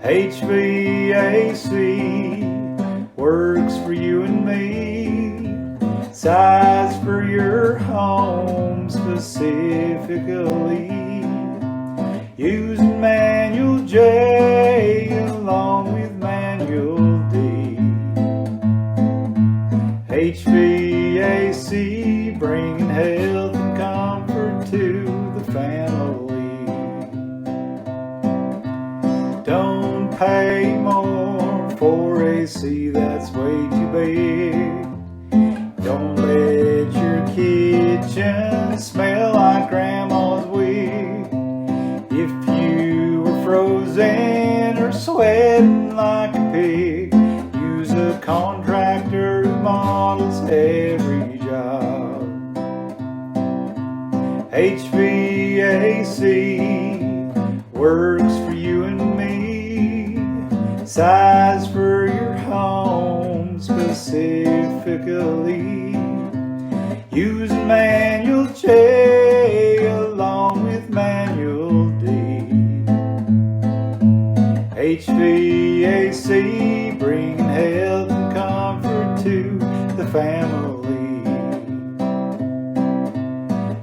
HVAC works for you and me. Size for your home specifically. Using manual J along with manual D. HVAC bringing health and comfort to the family. Don't pay more for AC, that's way too big. Don't let your kitchen smell like grandma's wig. If you were frozen or sweating like a pig, use a contractor who models every job. HVAC works for you and me. Size for your home specifically. Using manual J along with manual D. HVAC bringing health and comfort to the family.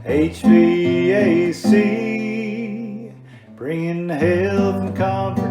HVAC bringing health and comfort